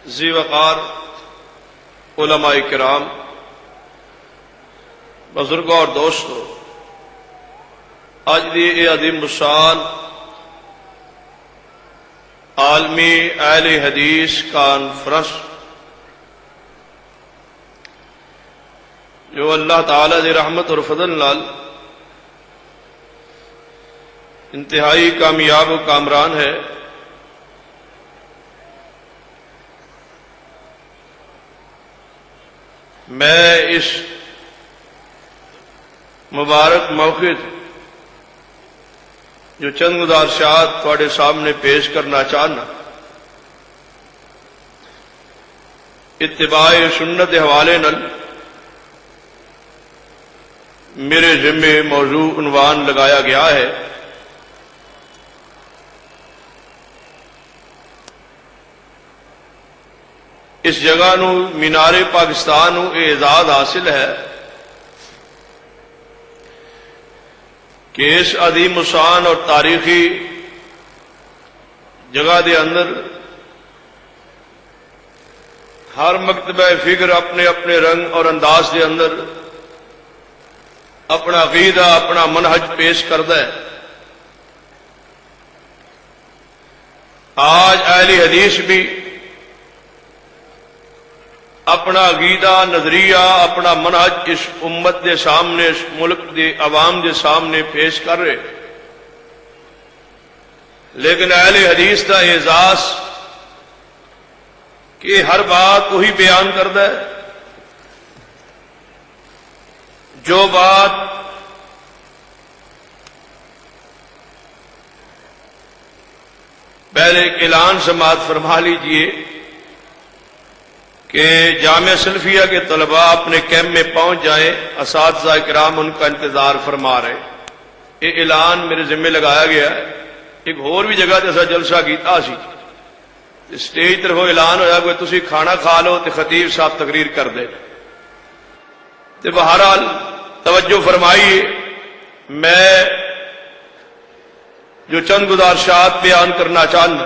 ذی وقار علماء کرام، بزرگوں اور دوستوں، آج دی یہ عظیم الشان عالمی اہل حدیث کانفرنس جو اللہ تعالی دی رحمت اور فضل نال انتہائی کامیاب و کامران ہے، میں اس مبارک موقع جو چند گزارشات تھوڑے سامنے پیش کرنا چاہنا، اتباع سنت حوالے نال میرے ذمے موضوع عنوان لگایا گیا ہے، اس جگہ نو مینار پاکستان نو اعزاز حاصل ہے کہ اس عظیم الشان اور تاریخی جگہ دے اندر ہر مکتبہ فکر اپنے اپنے رنگ اور انداز دے اندر اپنا عقیدہ اپنا منہج پیش کرتا ہے۔ آج اہل حدیث بھی اپنا عقیدہ نظریہ اپنا منہج اس امت دے سامنے، اس ملک دے عوام دے سامنے پیش کر رہے، لیکن اہل حدیث کا اعزاز کہ ہر بات وہی بیان کرتا ہے جو بات پہلے ایک اعلان سماعت فرما لیجئے کہ جامعہ سلفیہ کے طلباء اپنے کیمپ میں پہنچ جائیں، اساتذہ کرام ان کا انتظار فرما رہے۔ یہ اعلان میرے ذمہ لگایا گیا ہے۔ ایک اور بھی جگہ تے ایسا جلسہ کیتا سی، اسٹیج طرف اعلان ہویا کہ تسی کھانا کھا لو تے خطیب صاحب تقریر کر دے۔ تے بہرحال توجہ فرمائیے، میں جو چند گزارشات بیان کرنا چاہنا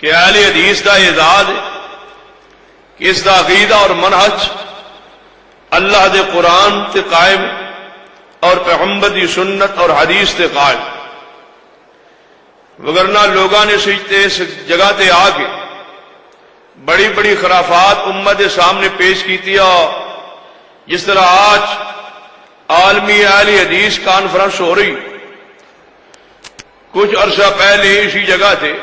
کہ اہل حدیث کا اعزاز کہ اس دا عقیدہ اور منہج اللہ دے قرآن تے قائم اور پیغمبر دی سنت اور حدیث تے قائم، وگرنہ لوگاں نے سجتے اس جگہ تے آ کے بڑی بڑی خرافات امت دے سامنے پیش کیتی، جس طرح آج عالمی اہل حدیث کانفرنس ہو رہی، کچھ عرصہ پہلے اسی جگہ تے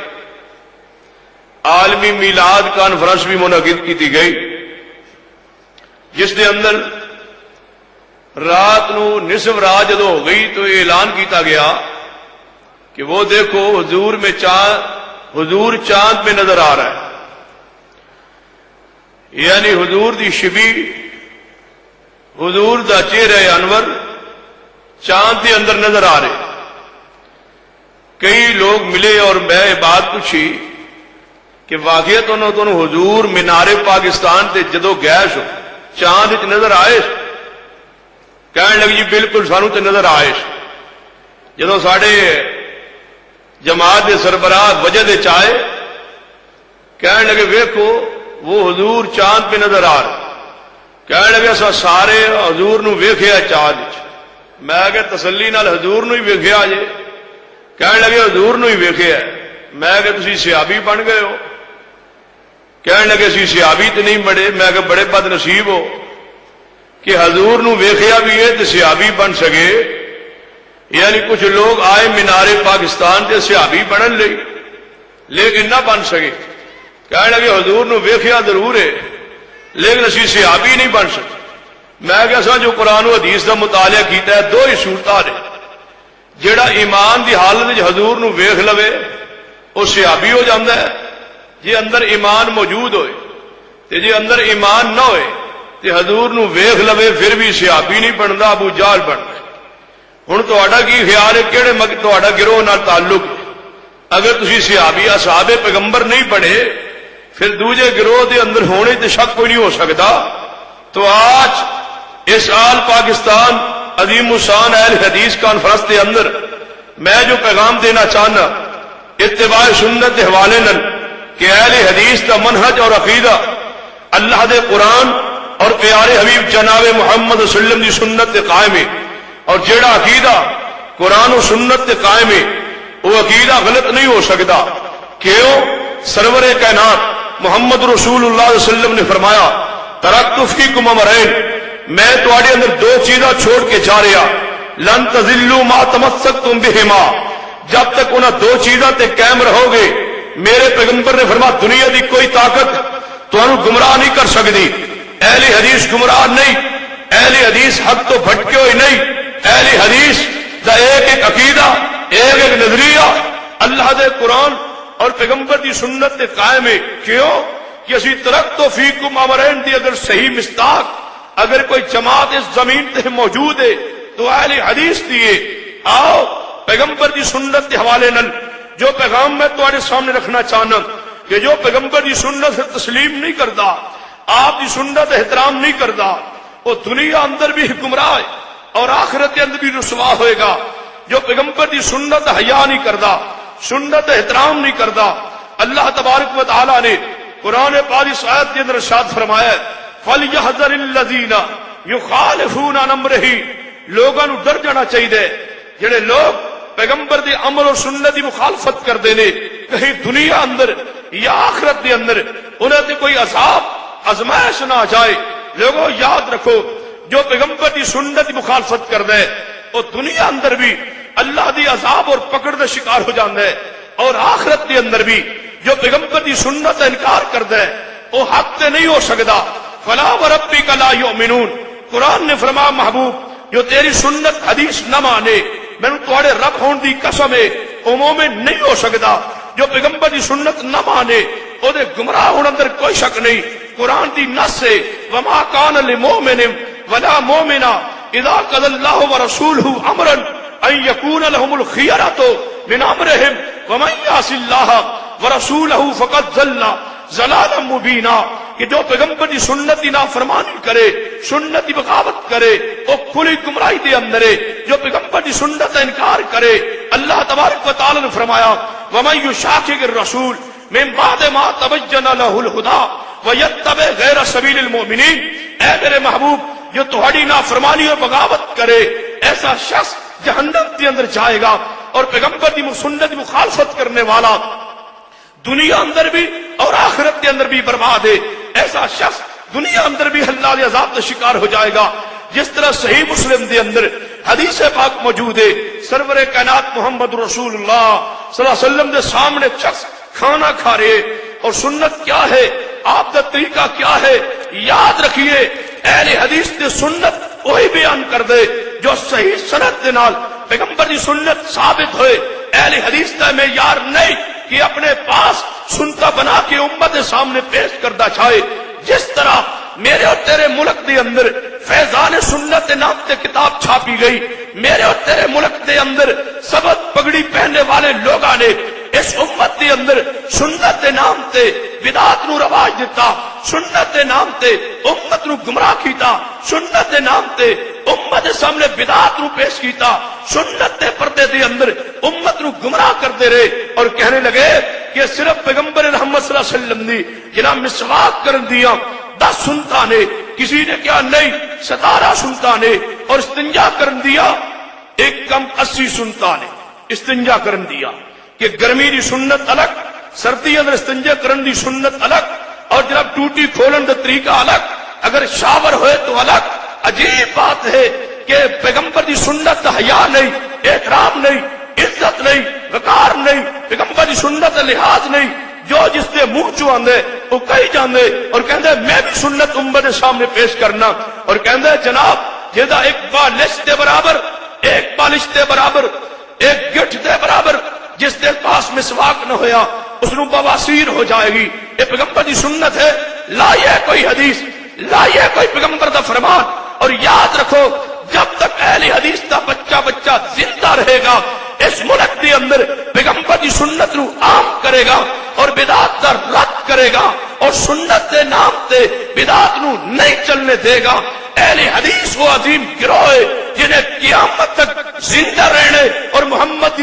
عالمی میلاد کانفرنس بھی منعقد کی گئی، جس کے اندر رات نو نصف رات جدو ہو گئی تو اعلان کیتا گیا کہ وہ دیکھو حضور چاند پہ نظر آ رہا ہے، یعنی حضور دی شبی، حضور دا چہرہ انور چاند کے اندر نظر آ رہے۔ کئی لوگ ملے اور میں بات پوچھی کہ واقعی تو حضور مینار پاکستان تے جدو گئے سو چاند وچ نظر آئے؟ کہنے لگے جی بالکل سانو تے نظر آئے۔ جدو ساڈے جماعت دے سربراہ وجہ دے چائے کہنے لگے ویکھو وہ حضور چاند پہ نظر آ رہے۔ کہنے لگے اسا سارے حضور نو ویکھیا چاند وچ۔ میں کہ تسلی نال حضور نو ہی ویکھیا جے؟ کہنے لگے حضور نو ہی ویکھیا۔ میں کہ تسی صحابی بن گئے ہو؟ کہنے لگے اسی صحابی تے نہیں بڑے۔ میں کہ بڑے بد نصیب ہو کہ حضور نو ویکھیا بھی ہے تے صحابی بن سکے۔ یعنی کچھ لوگ آئے مینار پاکستان تے صحابی بنن لئی لیکن نہ بن سکے۔ کہنے لگے حضور نو ویکھیا ضرور ہے لیکن اسی صحابی نہیں بن سکے۔ میں کہ اساں جو قرآن و حدیث دا مطالعہ کیتا ہے، دو ہی صورتاں نے، جیڑا ایمان دی حالت وچ حضور نو ویکھ لوے وہ صحابی ہو جاندہ ہے، جی اندر ایمان موجود ہوئے تے جی اندر ایمان نہ ہوئے تے حضور نو ویکھ لوے پھر بھی صحابی نہیں بندا، ابو جہل بندا۔ ہن تہاڈا کی خیال ہے کیڑے تہاڈا گروہ نال تعلق؟ اگر تسی صحابی اصحاب پیغمبر نہیں بنے پھر دوجے گروہ دے اندر ہونے تے شک کوئی نہیں ہو سکتا۔ تو آج اس آل پاکستان عظیم الشان اہل حدیث کانفرنس کے اندر میں جو پیغام دینا چاہنا اتباع سنت کے حوالے نال کہ اہل حدیث کا منہج اور عقیدہ اللہ دے قرآن اور پیارے حبیب جناب محمد صلی اللہ علیہ وسلم دی سنت تے قائم ہے، اور جیڑا عقیدہ قرآن و سنت تے قائم ہے وہ عقیدہ غلط نہیں ہو سکتا۔ کیوں؟ سرور کائنات محمد رسول اللہ صلی اللہ علیہ وسلم نے فرمایا ترکت فیکم امرین، میں تواڈے اندر دو چیزاں چھوڑ کے جا رہا، لن تضلوا ما تمسکتم بہما، جب تک انہاں دو چیزاں تے قائم رہو گے میرے پیغمبر نے فرمایا دنیا دی کوئی طاقت تانوں گمراہ نہیں کر سکتی۔ اہل حدیث گمراہ نہیں، اہل حدیث حق تو بھٹکے ہوئے نہیں، اہل حدیث دا ایک ایک عقیدہ، ایک ایک نظریہ اللہ دے قرآن اور پیغمبر دی سنت تے قائم ہے۔ کیوں کہ اسی ترکت فیکم امرین دی اگر صحیح مصداق اگر کوئی جماعت اس زمین تے موجود ہے تو اہل حدیث دیے۔ آؤ پیغمبر دی سنت کے حوالے نال جو پیغام میں تمہارے سامنے رکھنا چاہنا کہ جو پیغمبر دی سنت سے تسلیم نہیں کرتا، آپ دی سنت احترام نہیں کرتا، وہ دنیا اندر بھی گمراہ ہے اور آخرت کے اندر بھی رسوا ہوئے گا۔ جو پیغمبر دی سنت حیا نہیں کرتا، سنت احترام نہیں کرتا، اللہ تبارک و تعالی نے قرآن پاک اس آیت کے اندر ارشاد فرمایا ہے فَلْيَحْذَرِ الَّذِينَ يُخَالِفُونَ عَنْ أَمْرِهِ، لوگوں نو ڈر جانا چاہیے جڑے لوگ پیغمبر دی عمل اور سنت دی مخالفت کر دینے، کہیں دنیا اندر یا آخرت دے اندر انہیں تے کوئی عذاب آزمائش نہ آ جائے۔ لوگوں یاد رکھو جو پیغمبر دی سنت دی مخالفت کر دے وہ دنیا اندر بھی اللہ دی عذاب اور پکڑ دے شکار ہو جاندے ہے، اور آخرت دے اندر بھی جو پیغمبر دی سنت کا انکار کر دے وہ حق تے نہیں ہو سکتا۔ فلا وربک لا یؤمنون، قرآن نے فرمایا محبوب جو تیری سنت حدیث نہ مانے میں تھوڑے رب ہون دی قسم ہے وہ مومن نہیں ہو سکتا۔ جو پیغمبر دی سنت نہ مانے او دے گمراہ ہونے اندر کوئی شک نہیں۔ قرآن دی نص ہے وما کان للمؤمن ولا مؤمنہ اذا قضى الله ورسوله امرا ان يكون لهم الخيرة من امرهم ومن يعص الله ورسوله فقد ضل ضلالا مبینا، کہ جو پیغمبر دی سنت دی نافرمانی کرے، سنت دی بغاوت کرے وہ کھلی گمراہی دے اندر ہے۔ جو پیغمبر دی سنت کا انکار کرے اللہ تبارک و تعالی نے فرمایا ومن یشاقق الرسول من بعد ما تبین له الهدى ویتبع غیر سبیل المؤمنین، اے میرے محبوب جو تہاڈی نافرمانی اور بغاوت کرے ایسا شخص جہنم کے اندر جائے گا، اور پیغمبر دی سنت کی مخالفت کرنے والا دنیا اندر بھی اور آخرت کے اندر بھی برباد ہے۔ ایسا شخص دنیا اندر بھی اللہ کے عذاب کا شکار ہو جائے گا۔ جس طرح صحیح مسلم دے اندر حدیث پاک موجود ہے سرور کائنات محمد رسول اللہ صلی اللہ علیہ وسلم دے سامنے شخص کھانا کھا رہے، اور سنت کیا ہے، آپ کا طریقہ کیا ہے، یاد رکھیے اہل حدیث دے سنت وہی بیان کر دے جو صحیح سند دے نال پیغمبر دی سنت ثابت ہوئے۔ اہل حدیث کا معیار نہیں کہ اپنے پاس سنتا بنا کے امت کے سامنے پیش کردہ چاہے۔ جس طرح میرے اور تیرے ملک دے اندر فیضان سنت نام تے کتاب چھاپی گئی، میرے اور تیرے ملک دے اندر سبت پگڑی پہننے والے لوگاں نے اس امت دے اندر سنت دے نام تے بدعت نو رواج دیتا، سنت دے نام تے امت نو گمراہ کیتا، سنت دے نام تے امت دے سامنے بدعت نو پیش کیتا، سنت دے پردے دے اندر امت نو گمراہ کرتے رہے، اور کہنے لگے کہ صرف پیغمبر رحمت صلی اللہ علیہ وسلم دی جناب مسواک کرن دیا 10 سنتا نے، کسی نے کیا نہیں 17 سنتا نے، اور استنجا کرن دیا ایک کم 80 سنتا نے استنجا کرن دیا کہ گرمی دی سنت الگ، سردی اندر استنجا کرن دی سنت الگ، اور جناب ٹوٹی کھولن دا طریقہ الگ، اگر شاور ہوئے تو الگ۔ عجیب بات ہے کہ پیغمبر دی سنت دا حیا نہیں، احترام نہیں، عزت نہیں، وقار نہیں، پیغمبر دی سنت دا لحاظ نہیں، جو جس دے منہ چو آندے وہ کہی جاندے، اور کہندے میں بھی سنت امت دے سامنے پیش کرنا، اور کہندے جناب جہاں ایک بالش دے برابر، ایک بالش دے برابر، ایک گٹھ دے برابر جس دے پاس مسواک نہ ہویا اس نو بواسیر ہو جائے گی۔ یہ پیغمبر دی سنت ہے، لائے کوئی حدیث، لائے کوئی پیغمبر دا فرمان، اور یاد رکھو جب تک اہل حدیث دا بچہ زندہ رہے گا اس ملک دے اندر پیغمبر دی سنت نو عام کرے گا اور بدعت دا رد کرے گا، اور سنت دے نام تے بدعت نو نہیں چلنے دے گا۔ اہل حدیث وہ عظیم گروہ ہے جنہیں قیامت تک زندہ رہنے اور محمد دی